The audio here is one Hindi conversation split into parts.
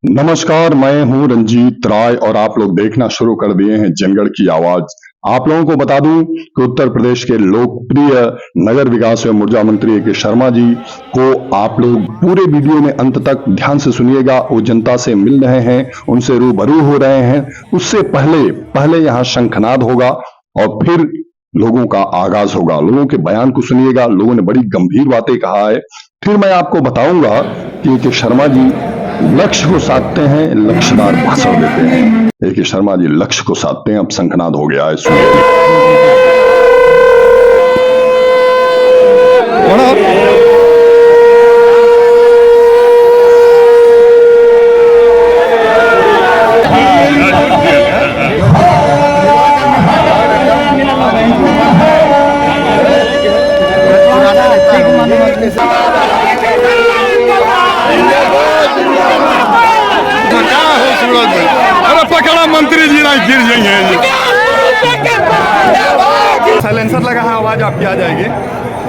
नमस्कार, मैं हूं रंजीत राय और आप लोग देखना शुरू कर दिए हैं जनगढ़ की आवाज। आप लोगों को बता दूं कि उत्तर प्रदेश के लोकप्रिय नगर विकास एवं ऊर्जा मंत्री ए.के. शर्मा जी को आप लोग पूरे वीडियो में अंत तक ध्यान से सुनिएगा। वो जनता से मिल रहे हैं, उनसे रूबरू हो रहे हैं। उससे पहले यहाँ शंखनाद होगा और फिर लोगों का आगाज होगा। लोगों के बयान को सुनिएगा। लोगों ने बड़ी गंभीर बातें कहा है। फिर मैं आपको बताऊंगा कि ए.के. शर्मा जी लक्ष्य को साधते हैं, लक्ष्यदार भाषण देते हैं। ए.के. शर्मा जी लक्ष्य को साधते हैं। अब शंखनाद हो गया है, सुनिए। अरे पकड़ा मंत्री जी ना गिर जाएंगे। साइलेंसर लगा है, आवाज आपकी आ जाएगी।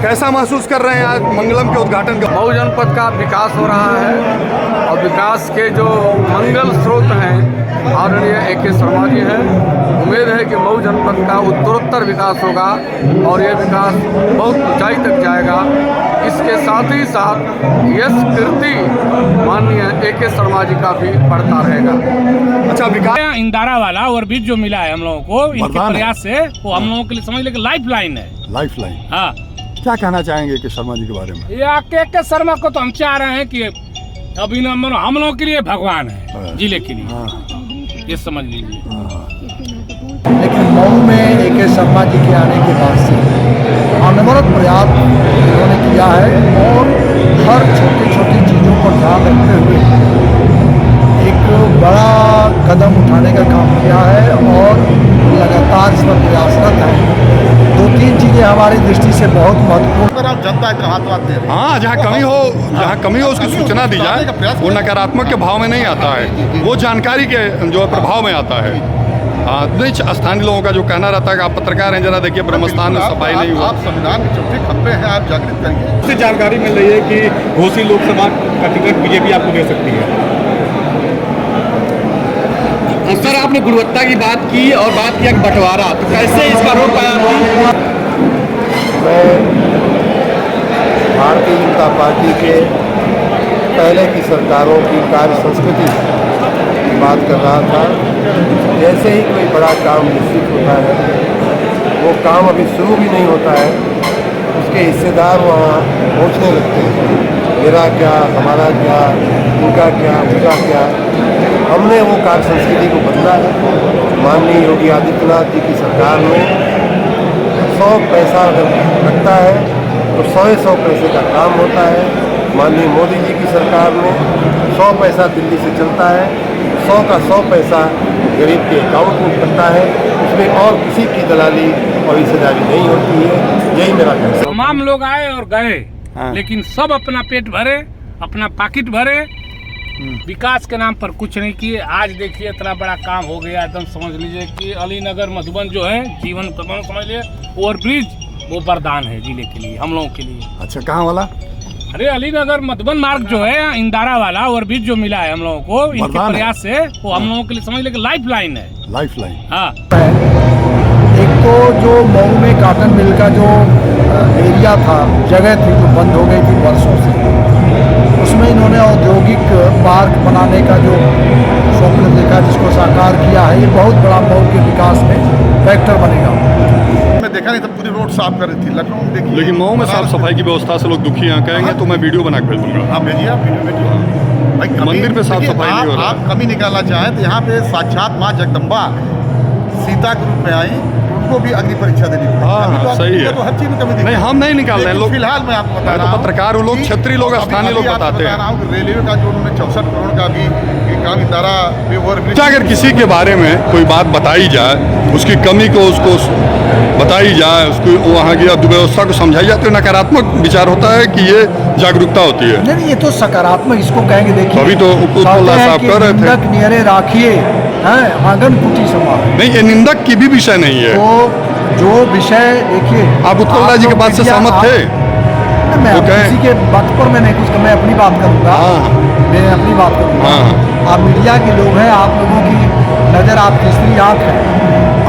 कैसा महसूस कर रहे हैं आज मंगलम के उद्घाटन का? मऊ जनपद का विकास हो रहा है और विकास के जो मंगल स्रोत हैं आदरणीय ए.के. शर्मा जी हैं। उम्मीद है कि मऊ जनपद का उत्तरोत्तर विकास होगा और ये विकास बहुत ऊंचाई तक जाएगा। इसके साथ ही साथ यश कीर्ति माननीय ए.के. शर्मा जी का भी बढ़ता रहेगा। अच्छा, विकास इंदारा वाला और बीज जो मिला है हम लोगों को इनके प्रयास से, वो हम लोगों के लिए समझ लेके लाइफ लाइन है। लाइफ लाइन, हाँ। क्या कहना चाहेंगे कि शर्मा जी के बारे में? या के शर्मा को तो हम चाह रहे हैं कि अभिनंदन हम लोगों के लिए भगवान है, जिले के लिए। ये समझ लीजिए। लेकिन मऊ में ए.के. शर्मा जी के आने के बाद से अनवरत प्रयास उन्होंने किया है और हर छोटी छोटी चीज़ों पर ध्यान रखते हुए एक बड़ा कदम उठाने का काम किया है और लगातार इस पर प्रयासरत है। दो तीन चीज़ें हमारी दृष्टि से बहुत महत्वपूर्ण। आप जनता इतना हाथ दे रहे हैं। हाँ, जहाँ कमी हो उसकी सूचना दी जाए। वो नकारात्मक के भाव में नहीं आता है, वो जानकारी के जो प्रभाव में आता है। स्थानीय लोगों का जो कहना रहता है कि आप पत्रकार हैं, जरा देखिए ब्रह्मस्थान में सफाई नहीं हुआ। आप संविधान के चौथे खंभे हैं, आप जागृत करिए। इससे जानकारी मिल रही है कि घोसी लोकसभा का टिकट बीजेपी आपको दे सकती है। सर, आपने गुणवत्ता की बात की और बात किया कि बंटवारा, तो कैसे इसका रोक पाया? मैं भारतीय जनता पार्टी के पहले की सरकारों की कार्य संस्कृति की बात कर रहा था। जैसे ही कोई बड़ा काम निश्चित होता है, वो काम अभी शुरू भी नहीं होता है, उसके हिस्सेदार वहाँ पहुँचने लगते हैं। मेरा क्या, हमारा क्या, उनका क्या, उनका क्या। हमने वो कार्य संस्कृति को बदला है। माननीय योगी आदित्यनाथ जी की सरकार में 100 पैसा अगर लगता है तो 100 पैसे का काम होता है। माननीय मोदी जी की सरकार में 100 पैसा दिल्ली से चलता है, 100 का 100 पैसा गरीब के अकाउंट में पड़ता है। उसमें और किसी की दलाली और हिस्सेदारी नहीं होती है। यही मेरा कहना है। तमाम लोग आए और गए, लेकिन सब अपना पेट भरे, अपना पॉकेट भरे, विकास के नाम पर कुछ नहीं किए। आज देखिए इतना बड़ा काम हो गया, एकदम समझ लीजिए कि अलीनगर मधुबन जो है जीवन प्रमाण समझ लीजिए, ओवरब्रिज वो वरदान है जिले के लिए, हम लोगों के लिए। अच्छा, कहाँ वाला? अरे अलीनगर मधुबन मार्ग जो है इंदारा वाला ओवरब्रिज जो मिला है हम लोगों को इनके प्रयास से, वो हम लोगों के लिए समझ लेके लाइफ लाइन है। लाइफ लाइन, हाँ। एक तो जो मऊ में काटन मिल का जो एरिया था, जगह थी जो बंद हो गई थी वर्षों से, उसमें इन्होंने औद्योगिक पार्क बनाने का जो स्वप्न देखा, जिसको साकार किया है, ये बहुत बड़ा मऊ के विकास में फैक्टर बनेगा। मैं देखा नहीं, तब पूरी रोड साफ कर रही थी। लखनऊ में देखिए, लेकिन मऊ में साफ सफाई की व्यवस्था से लोग दुखी हैं। कहेंगे तो मैं वीडियो बना के भेज दूंगा। आप भेजिए, आप वीडियो भेजिए। भाई मंदिर पे साफ सफाई नहीं हो रहा। आप कमी निकालना चाहें तो यहाँ पे साक्षात माँ जगदम्बा सीता के रूप में आई, उनको भी अग्नि परीक्षा देनी पड़ी। हाँ, सही है। तो हर चीज में कमी नहीं, हम नहीं निकाल रहे हैं लोग। फिलहाल मैं आपको बता रहा हूँ, पत्रकार लोग, क्षेत्रीय लोग, स्थानीय लोग बताते हैं। रेलवे का जो उन्होंने 64 करोड़ का भी काम इदारा ओवरब्रिज। अगर किसी के बारे में कोई बात बताई जाए, उसकी कमी को उसको बताई जाए, उसको वहाँ की अर्थव्यवस्था को समझाई जाए, तो नकारात्मक विचार होता है कि ये जागरूकता होती है। नहीं, ये तो सकारात्मक इसको कहेंगे। देखिए, अभी तो उत्पल साहब कर रहे थे, नियरे राखिए आंगन कुटी समा। नहीं, ये निंदक की भी विषय नहीं है। तो जो विषय देखिए, आप उत्पल राय जी के बात से सहमत थे? मैं किसी के बात पर मैं नहीं कुछ, मैं अपनी बात करूँगा। मैं अपनी बात करूँगा। आप मीडिया के लोग हैं, आप लोगों की नज़र, आप तीसरी आँख है,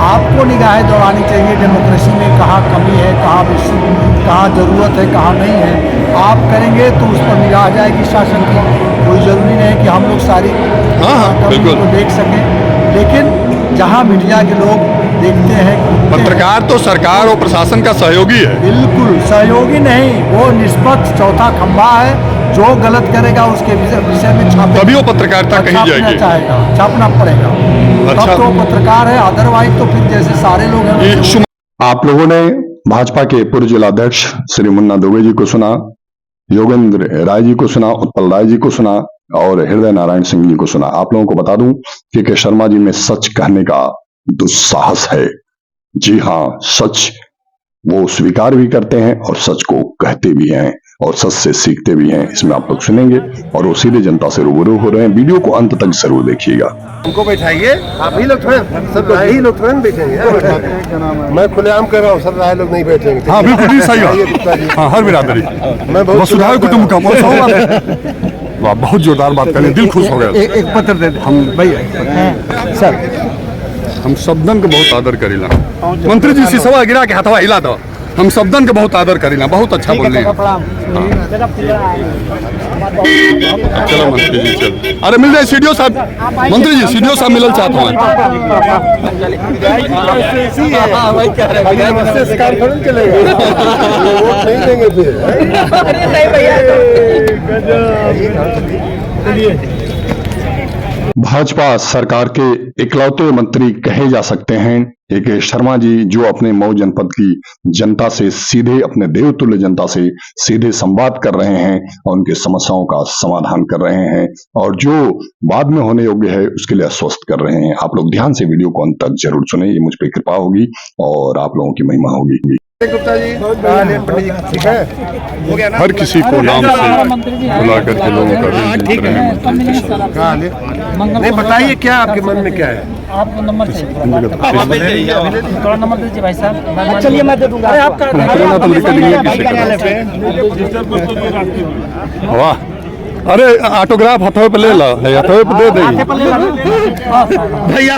आपको निगाहें दौड़ानी चाहिए डेमोक्रेसी में कहाँ कमी है, कहाँ ज़रूरत है, कहाँ नहीं है। आप करेंगे तो उस पर निगाह जाएगी शासन की। कोई ज़रूरी नहीं है कि हम लोग सारी कमी को देख सकें, लेकिन जहाँ मीडिया के लोग देखते हैं, पत्रकार तो सरकार और प्रशासन का सहयोगी है। बिल्कुल सहयोगी नहीं, वो निष्पक्ष चौथा खंभा है। जो गलत करेगा उसके विषय में छापे, तभी वो पत्रकारिता कही जाएगी, चाहेगा, छापना पड़ेगा। अच्छा, तब तो पत्रकार है, अदरवाइज तो फिर जैसे सारे लोग हैं। आप लोगों ने भाजपा के पूर्व जिलाध्यक्ष श्री मुन्ना दुबे जी को सुना, योगेंद्र राय जी को सुना, उत्पल राय जी को सुना और हृदय नारायण सिंह जी को सुना। आप लोगों को बता दूं कि के शर्मा जी में सच कहने का दुस्साहस है। जी हाँ, सच वो स्वीकार भी करते हैं और सच को कहते भी हैं और सच से सीखते भी हैं। इसमें आप लोग सुनेंगे और वो सीधे जनता से रूबरू हो रहे हैं। वीडियो को अंत तक जरूर देखिएगा। उनको बैठाइए, आप ही लोग थोड़े, सब राय ही लोग थोड़े बैठेंगे। मैं खुलेआम कर रहा हूँ, सब राय लोग नहीं बैठेंगे। हाँ बिल्कुल सही है। हाँ, हर बिरादरी मैं बहुत वसुधारा कुटुंबकम। वाह, बहुत जोरदार बात करें, दिल खुश हो गया। एक पत्र दे हम भैया सर, हम शब्दन के बहुत आदर करीला। मंत्री जी सिसवा गिरा के हथवा हिला दो। हम शब्दन के बहुत आदर करीला, बहुत अच्छा बोल रहे हैं। चलो मंत्री जी, चल। अरे मिल जाए सीडीओ साहब, मंत्री जी सीडीओ साहब मिलल चाहता हूँ। भाजपा सरकार के इकलौते मंत्री कहे जा सकते हैं के शर्मा जी, जो अपने मऊ जनपद की जनता से सीधे, अपने देवतुल्य जनता से सीधे संवाद कर रहे हैं और उनकी समस्याओं का समाधान कर रहे हैं और जो बाद में होने योग्य है उसके लिए आश्वस्त कर रहे हैं। आप लोग ध्यान से वीडियो को अंत तक जरूर सुने, ये मुझ पर कृपा होगी और आप लोगों की महिमा होगी। गुप्ता जी, ठीक है, हो गया ना? हर किसी को नाम से बुला करके लोगों का नहीं, बताइए क्या आपके मन में क्या है? आपको नंबर चाहिए, थोड़ा नंबर दीजिए भाई साहब। चलिए मैं दे दूंगा आपका। वाह, अरे ऑटोग्राफ हथवे पे ले ला, हथवे पे दे दे भैया।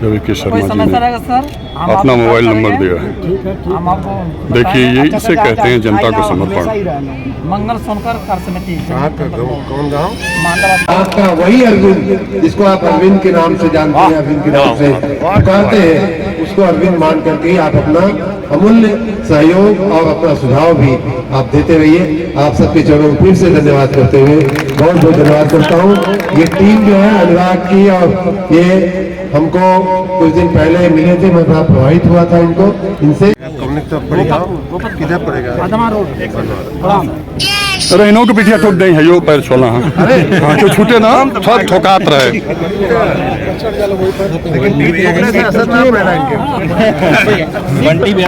रवि के शर्मा जी ने अपना मोबाइल नंबर दिया है। देखिए, ये इसे कहते हैं जनता को समर्पण। मंगल सोनकर कार समिति। कौन गाँव? आपका वही अरविंद जिसको आप अरविंद के नाम से जानते हैं, अरविंद के नाम से पुकारते हैं, उसको अरविंद मान करके आप अपना अमूल्य सहयोग और अपना सुझाव भी आप देते रहिए। आप सबके चरणों में फिर से धन्यवाद करते हुए बहुत बहुत धन्यवाद करता हूँ। ये टीम जो है अनुराग की, और ये हमको कुछ दिन पहले मिले थे, मैं बड़ा प्रभावित हुआ था इनसे। किधर पड़ेगा? अरे इन्हों को पीछे ठोक दें, यो पैर छोला। हाँ, तो छूटे ना, सब ठोकात रहे। बंटी भी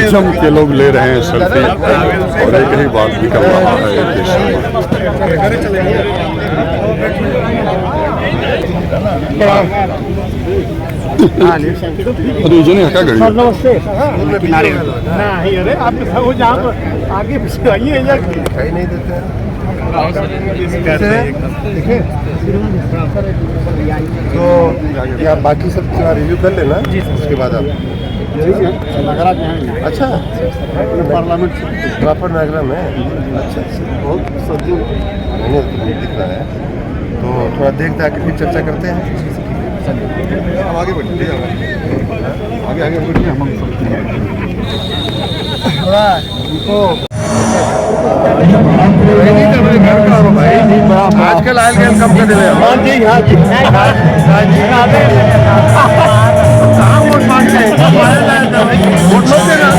जम के लोग ले रहे हैं सेल्फी और एक ही बात भी कर रहा है अरे जो नहीं हका गई किनारे नहीं। अरे आप आगे पीछे आइए, दिखाई नहीं देते तो क्या बाकी सब रिव्यू कर लेना, उसके बाद आप अच्छा पार्लियामेंट प्रॉपर नागरा में। अच्छा, बहुत सदी मैंने दिख रहा है, तो थोड़ा देख के फिर चर्चा करते हैं। हम आगे बढ़िए, आगे आगे बढ़िए। हम थोड़ा उनको आजकल आयल गए कम कर दे। हाँ जी, हाँ जी, कहाँ वोट मांगते हैं? वोट लोगे ना?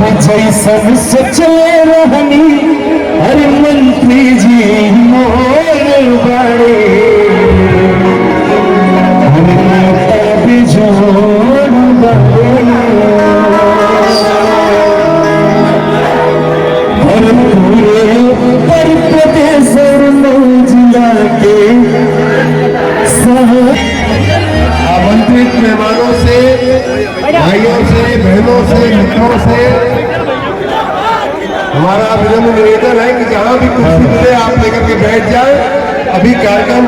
जैसन सोचले रहनी हर मंत्री जी मोर बड़े बिजोड़ बड़े और पूरे उत्तर प्रदेश और जिला के आमंत्रित मेहमानों से, भाइयों से, बहनों से, मित्रों से हमारा विनम्र निवेदन है कि जहाँ भी कुर्सी मिले आप लेकर के बैठ जाए। अभी कार्यक्रम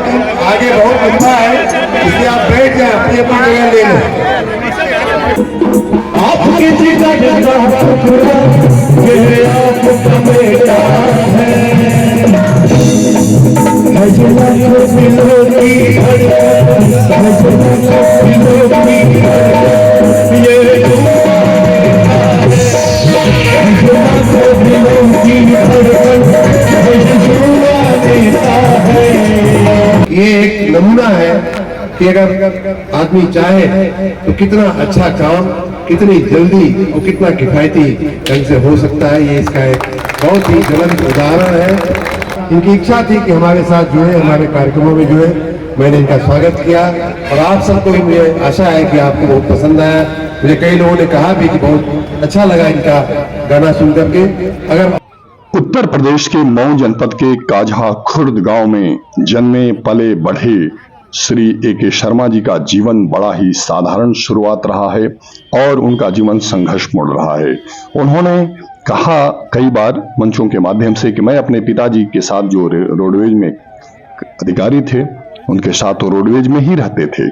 आगे बहुत लंबा है, इसलिए आप बैठ जाए, अपनी अपनी जगह ले लो। आपके जिगर का टुकड़ा ये आपका बेटा है, हजला को दिलों की धड़कन, हजला को दिलों की धड़कन, ये हजला को दिलों की धड़कन, हजला देता है। ये एक नमूना है कि अगर आदमी चाहे तो कितना अच्छा काम कितनी जल्दी और कितना किफायती ढंग से हो सकता है। ये इसका एक बहुत ही ज्वलंत उदाहरण है। इनकी इच्छा थी कि हमारे साथ जुड़े, हमारे कार्यक्रमों में जुड़े। मैंने इनका स्वागत किया और आप सबको भी मुझे आशा है कि आपको बहुत पसंद आया। मुझे कई लोगों ने कहा भी कि बहुत अच्छा लगा इनका गाना सुन करके। अगर उत्तर प्रदेश के मऊ जनपद के काजहा खुर्द गांव में जन्मे पले बढ़े श्री ए.के. शर्मा जी का जीवन बड़ा ही साधारण शुरुआत रहा है और उनका जीवन संघर्षपूर्ण रहा है। उन्होंने कहा कई बार मंचों के माध्यम से कि मैं अपने पिताजी के साथ जो रोडवेज में अधिकारी थे उनके साथ तो रोडवेज में ही रहते थे।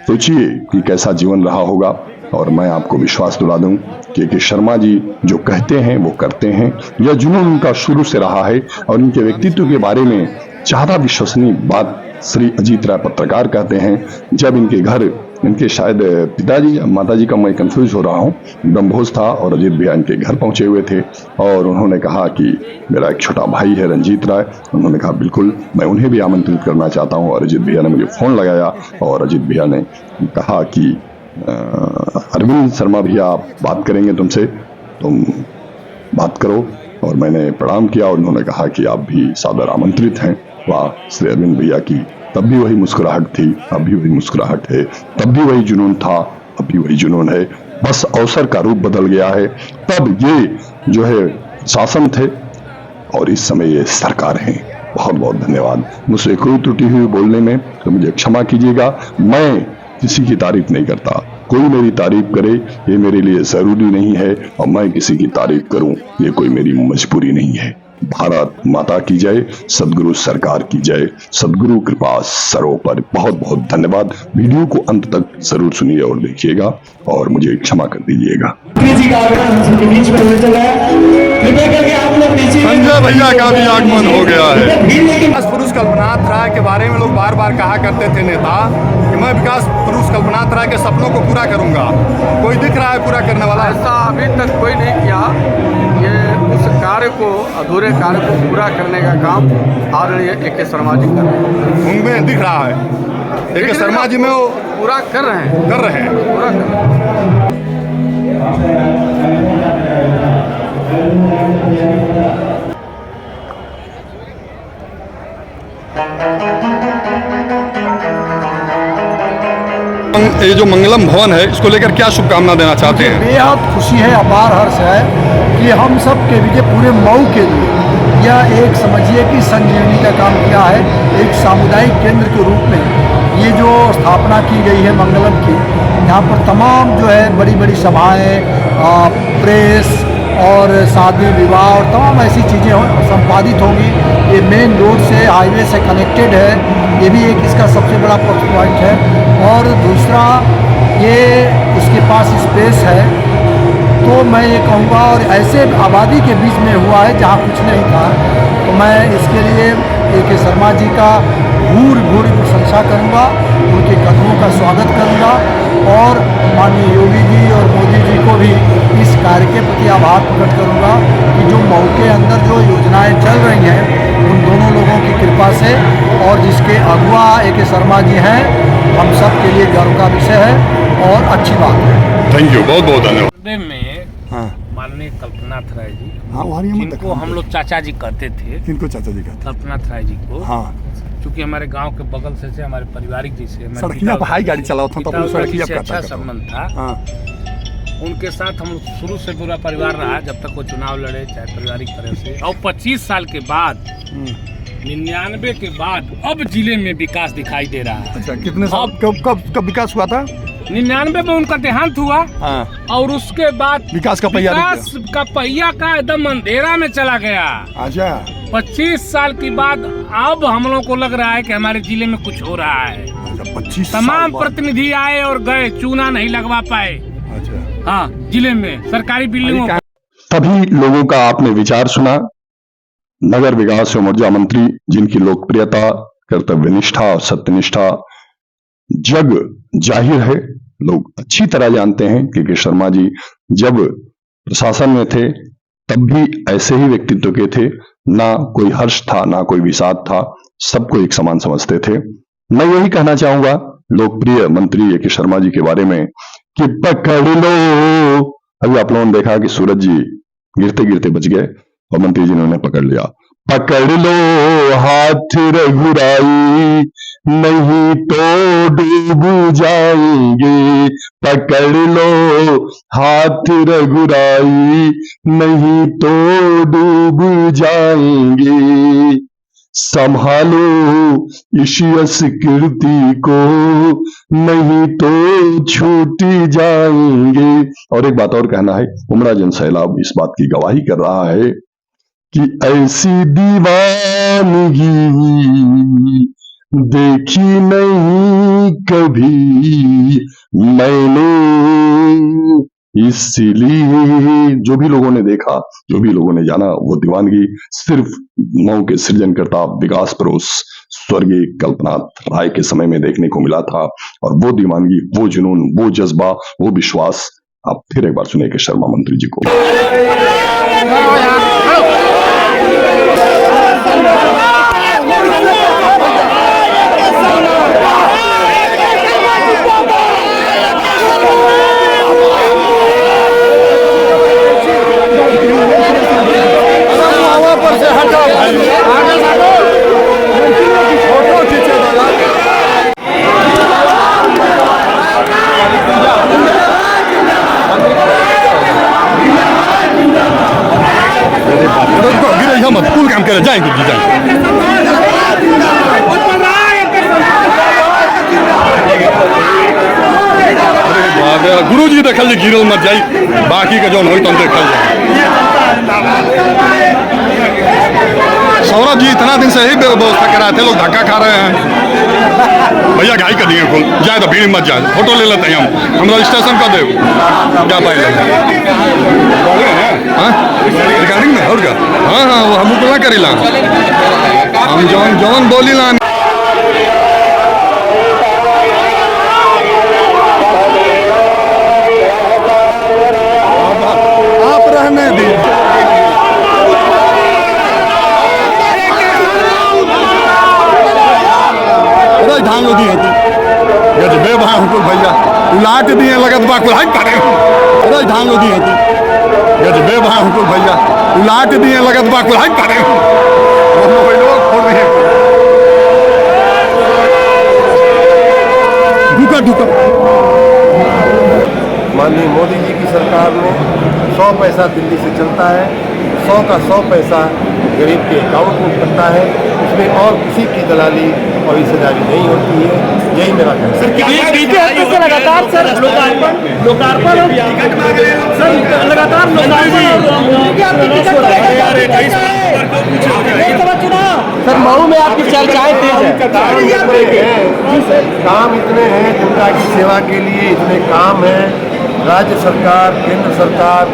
सोचिए कि कैसा जीवन रहा होगा। और मैं आपको विश्वास दिला दूं कि ए.के. शर्मा जी जो कहते हैं वो करते हैं। यह जुनून उनका शुरू से रहा है और इनके व्यक्तित्व के बारे में ज्यादा विश्वसनीय बात श्री अजीत राय पत्रकार कहते हैं। जब इनके घर, इनके शायद पिताजी माताजी का मैं कंफ्यूज हो रहा हूँ, ब्रह्मभोज था और अजीत भैया इनके घर पहुंचे हुए थे और उन्होंने कहा कि मेरा एक छोटा भाई है रंजीत राय। उन्होंने कहा बिल्कुल मैं उन्हें भी आमंत्रित करना चाहता हूँ। और अजीत भैया ने मुझे फोन लगाया और अजीत भैया ने कहा कि अरविंद शर्मा भैया आप बात करेंगे तुमसे, तुम बात करो। और मैंने प्रणाम किया और उन्होंने कहा कि आप भी सादर आमंत्रित हैं। वाह, श्री अरविंद भैया की तब भी वही मुस्कुराहट थी, अब भी वही मुस्कुराहट है, तब भी वही जुनून था, अब भी वही जुनून है। बस अवसर का रूप बदल गया है। तब ये जो है शासन थे और इस समय ये सरकार है। बहुत बहुत धन्यवाद। मुझसे कोई त्रुटि हुई बोलने में तो मुझे क्षमा कीजिएगा। मैं किसी की तारीफ नहीं करता, कोई मेरी तारीफ करे ये मेरे लिए जरूरी नहीं है और मैं किसी की तारीफ करूं ये कोई मेरी मजबूरी नहीं है। भारत माता की जय, सदगुरु सरकार की जय, सदगुरु कृपा सरों पर। बहुत बहुत धन्यवाद। वीडियो को अंत तक जरूर सुनिए और देखिएगा और मुझे क्षमा कर दीजिएगा। संजय भैया का भी आगमन हो गया है। विकास पुरुष कल्पनाथ राय के बारे में लोग बार बार कहा करते थे नेता कि मैं विकास पुरुष कल्पनाथ राय के सपनों को पूरा करूंगा। कोई दिख रहा है पूरा करने वाला? ऐसा अभी तक कोई नहीं किया। ये उस कार्य को, अधूरे कार्य को पूरा करने का काम आदरणीय ए.के. शर्मा जी कर रहे हैं। उनमें दिख रहा है ए.के. शर्मा जी में वो पूरा कर रहे हैं, पूरा कर रहे हैं। ये जो मंगलम भवन है इसको लेकर क्या शुभकामना देना चाहते हैं? बेहद खुशी है, अपार हर्ष है कि हम सब के लिए, पूरे मऊ के लिए यह एक समझिए कि संजीवनी का काम किया है। एक सामुदायिक केंद्र के रूप में ये जो स्थापना की गई है मंगलम की, यहाँ पर तमाम जो है बड़ी बड़ी सभाएँ, प्रेस और शादी विवाह और तमाम ऐसी चीज़ें संपादित होंगी। ये मेन रोड से, हाईवे से कनेक्टेड है। ये भी एक इसका सबसे बड़ा प्लस पॉइंट है। और दूसरा ये उसके पास स्पेस है। तो मैं ये कहूँगा, और ऐसे आबादी के बीच में हुआ है जहाँ कुछ नहीं था, तो मैं इसके लिए ए.के. शर्मा जी का भूरी प्रशंसा करूँगा, उनके कदमों का स्वागत करूँगा और माननीय योगी जी और मोदी जी को भी इस कार्य के प्रति आभार प्रकट करूँगा कि जो मऊ के अंदर जो योजनाएं चल रही हैं उन दोनों लोगों की कृपा से, और जिसके अगुआ ए.के. शर्मा जी हैं, हम सब के लिए गर्व का विषय है और अच्छी बात है। थैंक यू, बहुत बहुत धन्यवाद। में हाँ माननीय कल्पनाथ राय जी, हाँ वहाँ जिनको हम लोग चाचा जी कहते थे, किनको चाचा जी कहते? कल्पनाथ राय जी को। हाँ, क्योंकि हमारे गांव के बगल से हमारे पारिवारिक जैसे सड़किया पर हाई गाड़ी चलाओ था तो सड़किया से अच्छा संबंध था। हाँ, उनके साथ हम लोग शुरू से पूरा परिवार रहा, जब तक वो चुनाव लड़े, चाहे पारिवारिक तरह से। और 25 साल के बाद 99 के बाद अब जिले में विकास दिखाई दे रहा है। अच्छा, कितने साल कब विकास हुआ था? 99 में उनका देहांत हुआ। हाँ, और उसके बाद विकास का पहिया का एकदम अंधेरा में चला गया। अच्छा, 25 साल के बाद अब हम लोग को लग रहा है कि हमारे जिले में कुछ हो रहा है। अच्छा, 25 तमाम प्रतिनिधि आए और गए, चूना नहीं लगवा पाए। अच्छा, हाँ, जिले में सरकारी बिल्डिंगों को। तभी लोगों का आपने विचार सुना। नगर विकास एवं ऊर्जा मंत्री, जिनकी लोकप्रियता, कर्तव्यनिष्ठा और सत्यनिष्ठा जग जाहिर है, लोग अच्छी तरह जानते हैं कि शर्मा जी जब प्रशासन में थे तब भी ऐसे ही व्यक्तित्व के थे, ना कोई हर्ष था ना कोई विषाद था, सबको एक समान समझते थे। मैं यही कहना चाहूंगा लोकप्रिय मंत्री ए.के. शर्मा जी के बारे में कि पकड़ लो। अभी आप लोगों ने देखा कि सूरज जी गिरते गिरते बच गए और मंत्री जी ने उन्हें पकड़ लिया। पकड़ लो हाथ रघुराई, नहीं तो डूब जाएंगे। पकड़ लो हाथ रघुराई, नहीं तो डूब जाएंगे। संभालो इस कीर्ति को, नहीं तो छूट जाएंगे। और एक बात और कहना है, उमड़ा जन सैलाब इस बात की गवाही कर रहा है कि ऐसी दीवानगी देखी नहीं कभी मैंने, इसलिए जो भी लोगों ने देखा, जो भी लोगों ने जाना, वो दीवानगी सिर्फ मऊ के सृजनकर्ता विकास परोस स्वर्गीय कल्पनाथ राय के समय में देखने को मिला था। और वो दीवानगी, वो जुनून, वो जज्बा, वो विश्वास आप फिर एक बार सुने के शर्मा मंत्री जी को। मत कुल काम करे जाएंगे जी, जाएंगे। गुरु जी देखल जी गिरल मत जाई, बाकी का जो हो तुम देखल सौरभ जी इतना दिन से यही व्यवस्था करा थे, लोग धक्का खा रहे हैं। भैया घाई कर दिए कुल जाए तो भीड़ मत जाए, फोटो ले लेते हैं हम रजिस्ट्रेशन कर दे क्या पाए रिकॉर्डिंग में और क्या। हाँ हाँ, वो हम ना करेला, हम जौन जौन बोली ला आप रहने दी। धान लो दी होती गजबे भाई हमको भैया उलाट दिए लगत बा कुल पारे। अरे धान लो दी होती गजबे भाई हमको भैया उलाट दिए लगत बा कुल पारे। माननीय मोदी जी की सरकार में 100 पैसा दिल्ली से चलता है, 100 का 100 पैसा गरीब के अकाउंट में पड़ता है, उसमें और किसी की दलाली और हिस्सेदारी नहीं होती है। यही मेरा कहना है। लगातार सर लोकार्पण लगातार सर मऊ में आपकी चर्चाएं तेज है। काम इतने हैं, जनता की सेवा के लिए इतने काम हैं। राज्य सरकार, केंद्र सरकार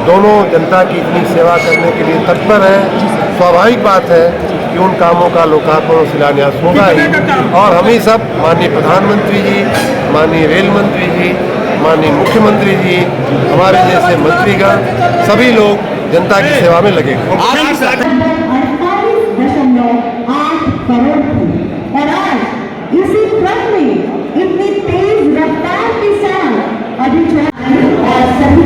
दोनों जनता की इतनी सेवा करने के लिए तत्पर है। स्वाभाविक बात है कि उन कामों का लोकार्पण और शिलान्यास होगा ही। और हम ही सब, माननीय प्रधानमंत्री जी, माननीय रेल मंत्री जी, माननीय मुख्यमंत्री जी, हमारे जैसे मंत्रीगण, सभी लोग जनता की सेवा में लगे। और आज इसी क्रम में इतनी तेज रफ्तार के साथ अभी और सभी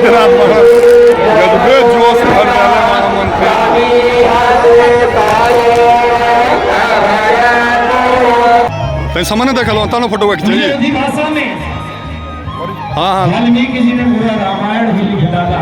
जरा गजबे जोश भर डाले महामंत्री। तो सामान्य देखा लो तानो फोटो खींचिए। भाषा में हाँ हाँ वाल्मीकि जी ने पूरा रामायण भी लिख डाला।